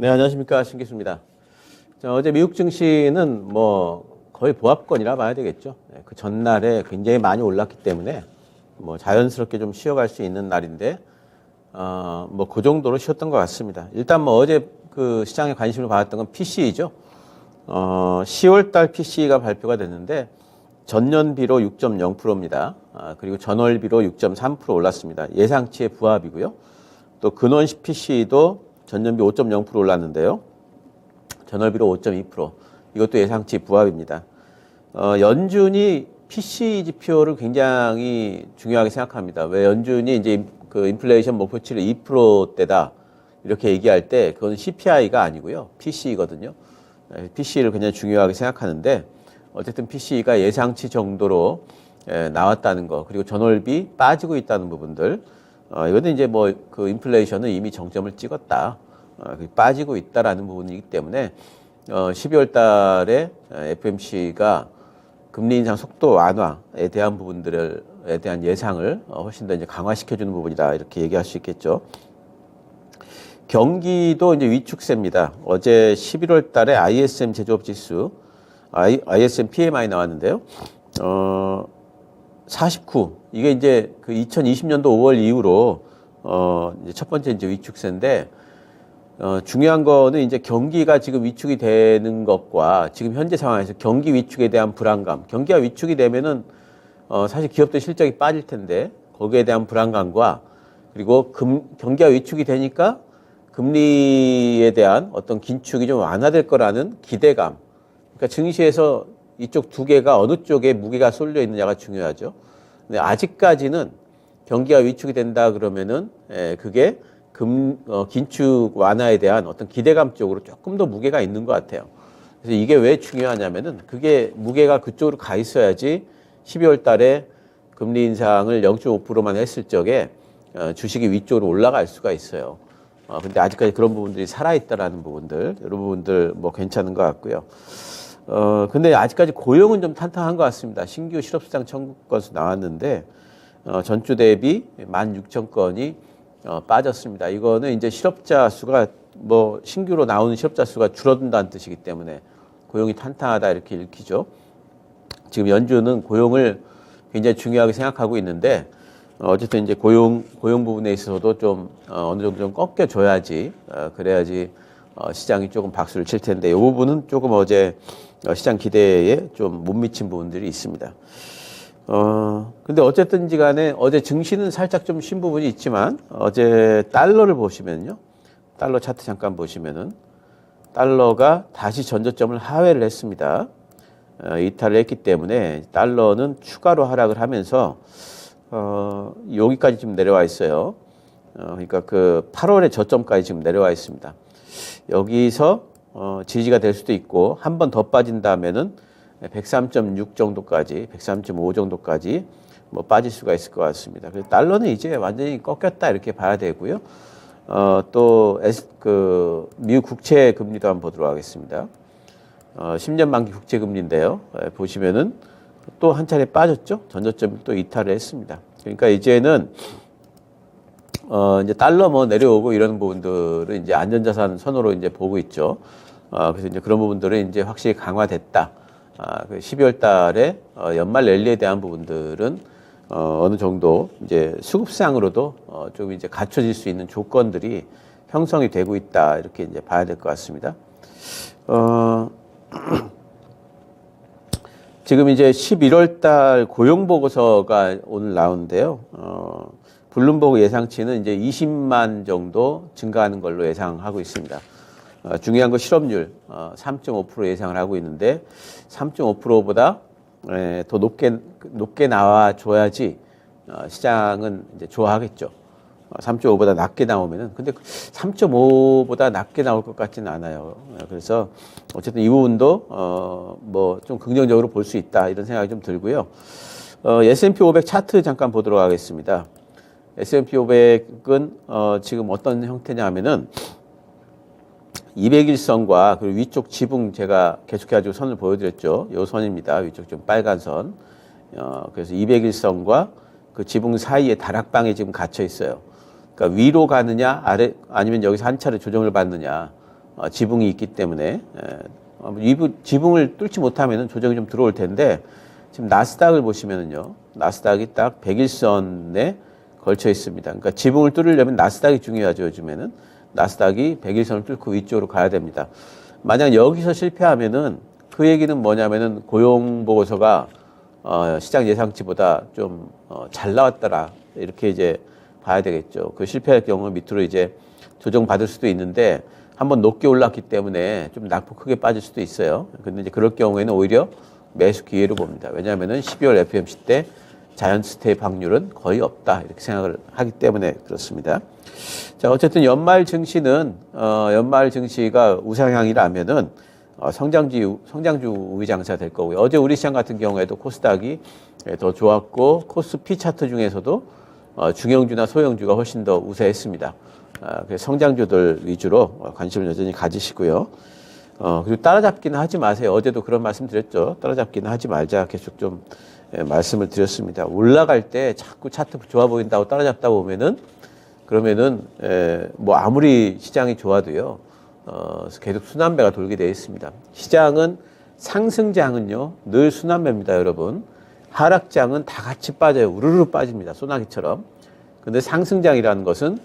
네, 안녕하십니까. 신기수입니다. 자, 어제 미국 증시는 뭐 거의 보합권이라 봐야 되겠죠. 네, 그 전날에 굉장히 많이 올랐기 때문에 뭐 자연스럽게 좀 쉬어갈 수 있는 날인데, 뭐 그 정도로 쉬었던 것 같습니다. 일단 뭐 어제 그 시장에 관심을 받았던 건 PCE죠. 10월 달 PCE가 발표가 됐는데 전년비로 6.0%입니다. 그리고 전월비로 6.3% 올랐습니다. 예상치의 부합이고요. 또 근원시 PCE도 전년비 5.0% 올랐는데요. 전월비로 5.2%. 이것도 예상치 부합입니다. 연준이 PCE 지표를 굉장히 중요하게 생각합니다. 왜 연준이 이제 그 인플레이션 목표치를 2%대다 이렇게 얘기할 때 그건 CPI가 아니고요. PCE거든요. PCE를 굉장히 중요하게 생각하는데 어쨌든 PCE가 예상치 정도로 나왔다는 거, 그리고 전월비 빠지고 있다는 부분들, 이거는 이제 뭐 그 인플레이션은 이미 정점을 찍었다, 빠지고 있다라는 부분이기 때문에 12월 달에 FOMC가 금리 인상 속도 완화에 대한 부분들에 대한 예상을 훨씬 더 이제 강화시켜주는 부분이다, 이렇게 얘기할 수 있겠죠. 경기도 이제 위축세입니다. 어제 11월 달에 ISM 제조업 지수, ISM PMI 나왔는데요. 49. 이게 이제 그 2020년도 5월 이후로 이제 첫 번째 이제 위축세인데, 중요한 거는 이제 경기가 지금 위축이 되는 것과 지금 현재 상황에서 경기 위축에 대한 불안감, 경기가 위축이 되면은 사실 기업들 실적이 빠질 텐데 거기에 대한 불안감과, 그리고 경기가 위축이 되니까 금리에 대한 어떤 긴축이 좀 완화될 거라는 기대감. 그러니까 증시에서 이쪽 두 개가 어느 쪽에 무게가 쏠려 있느냐가 중요하죠. 근데 아직까지는 경기가 위축이 된다 그러면은 그게 긴축 완화에 대한 어떤 기대감 쪽으로 조금 더 무게가 있는 것 같아요. 그래서 이게 왜 중요하냐면은 그게 무게가 그쪽으로 가 있어야지 12월 달에 금리 인상을 0.5%만 했을 적에 주식이 위쪽으로 올라갈 수가 있어요. 근데 아직까지 그런 부분들이 살아있다라는 부분들, 이런 부분들 뭐 괜찮은 것 같고요. 근데 아직까지 고용은 좀 탄탄한 것 같습니다. 신규 실업수당 청구 건수 나왔는데, 전주 대비 16,000건이 빠졌습니다. 이거는 이제 실업자 수가 뭐 신규로 나오는 실업자 수가 줄어든다는 뜻이기 때문에 고용이 탄탄하다, 이렇게 읽히죠. 지금 연준은 고용을 굉장히 중요하게 생각하고 있는데, 어쨌든 이제 고용 부분에 있어서도 좀 어느 정도 좀 꺾여줘야지, 그래야지 시장이 조금 박수를 칠 텐데, 이 부분은 조금 어제 시장 기대에 좀 못 미친 부분들이 있습니다. 근데 어쨌든지 간에 어제 증시는 살짝 좀 쉰 부분이 있지만, 어제 달러를 보시면요. 달러 차트 잠깐 보시면은, 달러가 다시 전저점을 하회를 했습니다. 이탈을 했기 때문에 달러는 추가로 하락을 하면서, 여기까지 지금 내려와 있어요. 그러니까 그 8월의 저점까지 지금 내려와 있습니다. 여기서 지지가 될 수도 있고, 한 번 더 빠진다면은 103.6 정도까지, 103.5 정도까지 뭐 빠질 수가 있을 것 같습니다. 그래서 달러는 이제 완전히 꺾였다, 이렇게 봐야 되고요. 또 미국 국채 금리도 한번 보도록 하겠습니다. 10년 만기 국채 금리인데요. 보시면은 또 한 차례 빠졌죠. 전저점을 또 이탈을 했습니다. 그러니까 이제는 이제 달러 뭐 내려오고 이런 부분들은 이제 안전자산 선호로 이제 보고 있죠. 그래서 이제 그런 부분들은 이제 확실히 강화됐다. 그 12월 달에 연말 랠리에 대한 부분들은 어느 정도 이제 수급상으로도 좀 이제 갖춰질 수 있는 조건들이 형성이 되고 있다, 이렇게 이제 봐야 될 것 같습니다. 지금 이제 11월 달 고용 보고서가 오늘 나오는데요. 블룸버그 예상치는 이제 20만 정도 증가하는 걸로 예상하고 있습니다. 중요한 건 실업률 3.5% 예상을 하고 있는데, 3.5%보다 더 높게 나와줘야지 시장은 이제 좋아하겠죠. 3.5보다 낮게 나오면은, 근데 3.5보다 낮게 나올 것 같지는 않아요. 그래서 어쨌든 이 부분도 뭐 좀 긍정적으로 볼 수 있다, 이런 생각이 좀 들고요. S&P 500 차트 잠깐 보도록 하겠습니다. S&P 500은 지금 어떤 형태냐 하면은 200일선과 그리고 위쪽 지붕, 제가 계속해가지고 선을 보여드렸죠. 요 선입니다. 위쪽 좀 빨간 선. 그래서 200일선과 그 지붕 사이에 다락방에 지금 갇혀 있어요. 그러니까 위로 가느냐, 아래, 아니면 여기서 한 차례 조정을 받느냐, 지붕이 있기 때문에 지붕을 뚫지 못하면은 조정이 좀 들어올 텐데 지금 나스닥을 보시면은요. 나스닥이 딱 100일선에 걸쳐 있습니다. 그러니까 지붕을 뚫으려면 나스닥이 중요하죠. 요즘에는 나스닥이 100일선을 뚫고 위쪽으로 가야 됩니다. 만약 여기서 실패하면은 그 얘기는 뭐냐면은 고용 보고서가 시장 예상치보다 좀 잘 나왔더라 이렇게 이제 봐야 되겠죠. 그 실패할 경우 밑으로 이제 조정 받을 수도 있는데 한번 높게 올랐기 때문에 좀 낙폭 크게 빠질 수도 있어요. 근데 이제 그럴 경우에는 오히려 매수 기회로 봅니다. 왜냐하면은 12월 FOMC 때 자이언트 스테이 확률은 거의 없다 이렇게 생각을 하기 때문에 그렇습니다. 자, 어쨌든 연말 증시는 연말 증시가 우상향이라면은 성장주 우위 장사 될 거고요. 어제 우리 시장 같은 경우에도 코스닥이 더 좋았고 코스피 차트 중에서도 중형주나 소형주가 훨씬 더 우세했습니다. 그래서 성장주들 위주로 관심을 여전히 가지시고요. 그리고 따라잡기는 하지 마세요. 어제도 그런 말씀 드렸죠. 따라잡기는 하지 말자 계속 좀 말씀을 드렸습니다. 올라갈 때 자꾸 차트 좋아 보인다고 따라잡다 보면은 그러면은 뭐 아무리 시장이 좋아도요. 계속 순환매가 돌게 되어 있습니다. 시장은 상승장은요 늘 순환매입니다, 여러분. 하락장은 다 같이 빠져요. 우르르 빠집니다. 소나기처럼. 근데 상승장이라는 것은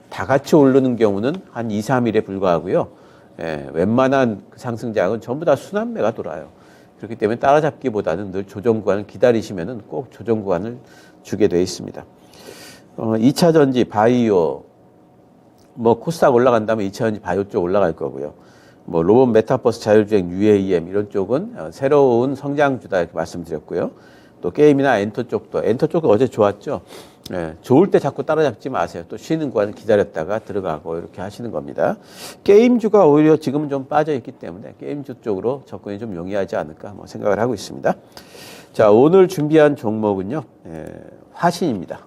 다 같이 오르는 경우는 한 2, 3일에 불과하고요. 웬만한 상승장은 전부 다 순환매가 돌아요. 그렇기 때문에 따라잡기보다는 늘 조정 구간을 기다리시면은 꼭 조정 구간을 주게 되어 있습니다. 2차 전지, 바이오, 뭐 코스닥 올라간다면 2차 전지 바이오 쪽 올라갈 거고요. 뭐 로봇 메타버스 자율주행 UAM 이런 쪽은 새로운 성장주다 이렇게 말씀드렸고요. 또 게임이나 엔터 쪽도 어제 좋았죠. 좋을 때 자꾸 따라잡지 마세요. 또 쉬는 구간을 기다렸다가 들어가고 이렇게 하시는 겁니다. 게임주가 오히려 지금은 좀 빠져 있기 때문에 게임주 쪽으로 접근이 좀 용이하지 않을까 뭐 생각을 하고 있습니다. 자, 오늘 준비한 종목은요. 화신입니다.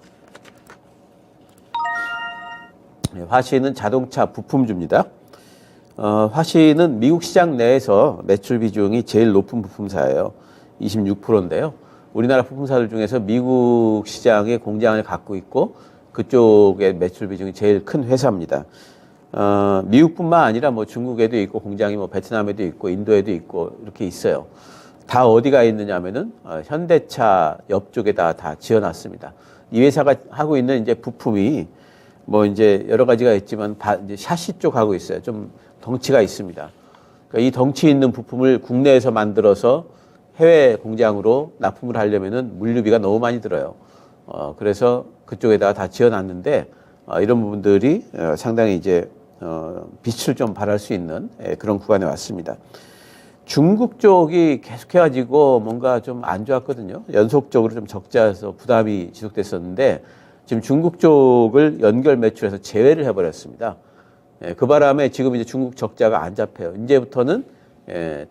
화신은 자동차 부품주입니다. 화신은 미국 시장 내에서 매출 비중이 제일 높은 부품사예요. 26%인데요. 우리나라 부품사들 중에서 미국 시장에 공장을 갖고 있고 그쪽의 매출 비중이 제일 큰 회사입니다. 미국뿐만 아니라 뭐 중국에도 있고 공장이 뭐 베트남에도 있고 인도에도 있고 이렇게 있어요. 다 어디가 있느냐면은 현대차 옆쪽에다 다 지어놨습니다. 이 회사가 하고 있는 이제 부품이 뭐 이제 여러 가지가 있지만 이제 샤시 쪽 하고 있어요. 좀 덩치가 있습니다. 그러니까 이 덩치 있는 부품을 국내에서 만들어서 해외 공장으로 납품을 하려면은 물류비가 너무 많이 들어요. 그래서 그쪽에다가 다 지어놨는데 이런 부분들이 상당히 이제 빛을 좀 발할 수 있는 그런 구간에 왔습니다. 중국 쪽이 계속해가지고 뭔가 좀 안 좋았거든요. 연속적으로 좀 적자여서 부담이 지속됐었는데 지금 중국 쪽을 연결 매출에서 제외를 해버렸습니다. 그 바람에 지금 이제 중국 적자가 안 잡혀요. 이제부터는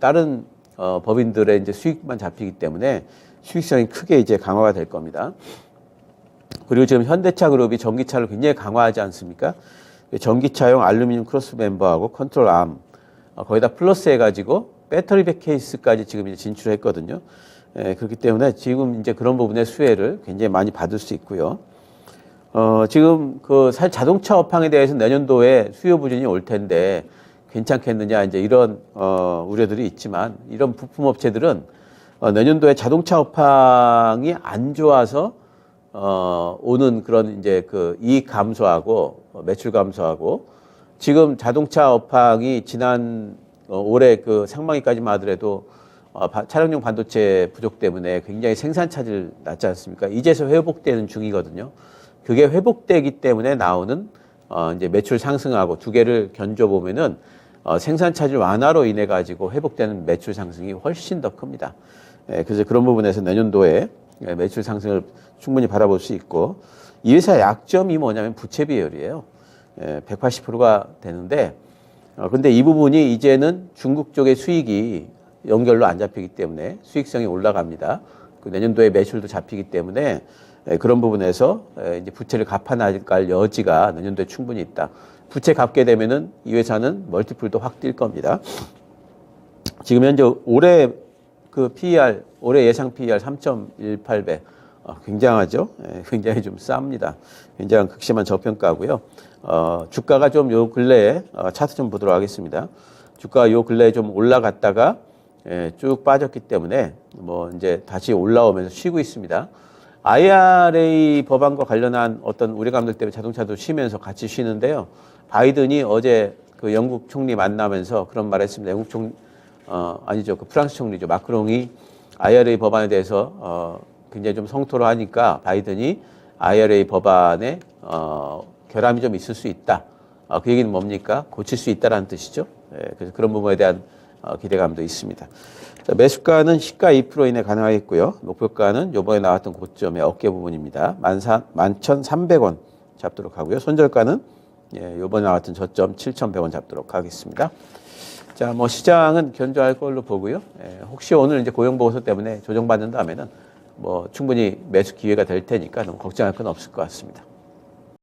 다른 법인들의 이제 수익만 잡히기 때문에 수익성이 크게 이제 강화가 될 겁니다. 그리고 지금 현대차 그룹이 전기차를 굉장히 강화하지 않습니까? 전기차용 알루미늄 크로스 멤버하고 컨트롤 암 거기다 플러스 해가지고 배터리백 케이스까지 지금 이제 진출했거든요. 그렇기 때문에 지금 이제 그런 부분의 수혜를 굉장히 많이 받을 수 있고요. 지금 그 자동차 업황에 대해서 내년도에 수요 부진이 올 텐데 괜찮겠느냐 이제 이런 우려들이 있지만 이런 부품 업체들은 내년도에 자동차 업황이 안 좋아서 오는 그런 이제 그 이익 감소하고 매출 감소하고 지금 자동차 업황이 지난 올해 그 상반기까지만 하더라도 차량용 반도체 부족 때문에 굉장히 생산 차질 났지 않습니까? 이제서 회복되는 중이거든요. 그게 회복되기 때문에 나오는 이제 매출 상승하고 두 개를 견줘보면은 생산 차질 완화로 인해 가지고 회복되는 매출 상승이 훨씬 더 큽니다. 그래서 그런 부분에서 내년도에 매출 상승을 충분히 바라볼 수 있고 이 회사 약점이 뭐냐면 부채 비율이에요. 180%가 되는데 근데 이 부분이 이제는 중국 쪽의 수익이 연결로 안 잡히기 때문에 수익성이 올라갑니다. 그 내년도에 매출도 잡히기 때문에 그런 부분에서 이제 부채를 갚아 나갈 여지가 내년도에 충분히 있다. 부채 갚게 되면은 이 회사는 멀티플도 확 뛸 겁니다. 지금 현재 올해 그 PER, 올해 예상 PER 3.18배, 굉장하죠. 굉장히 좀 쌉니다. 굉장히 극심한 저평가고요. 주가가 좀 요 근래에 차트 좀 보도록 하겠습니다. 주가가 요 근래에 좀 올라갔다가 쭉 빠졌기 때문에 뭐 이제 다시 올라오면서 쉬고 있습니다. IRA 법안과 관련한 어떤 우려감들 때문에 자동차도 쉬면서 같이 쉬는데요. 바이든이 어제 그 영국 총리 만나면서 그런 말을 했습니다. 영국 총리, 아니죠. 그 프랑스 총리죠. 마크롱이 IRA 법안에 대해서 굉장히 좀 성토를 하니까 바이든이 IRA 법안에 결함이 좀 있을 수 있다. 그 얘기는 뭡니까? 고칠 수 있다라는 뜻이죠. 그래서 그런 부분에 대한 기대감도 있습니다. 자, 매수가는 시가 2% 이내 가능하겠고요. 목표가는 요번에 나왔던 고점의 어깨 부분입니다. 11,300원 잡도록 하고요. 손절가는 요번에 나왔던 저점 7,100원 잡도록 하겠습니다. 자, 뭐 시장은 견조할 걸로 보고요. 혹시 오늘 이제 고용보고서 때문에 조정받는다면은 뭐 충분히 매수 기회가 될 테니까 너무 걱정할 건 없을 것 같습니다.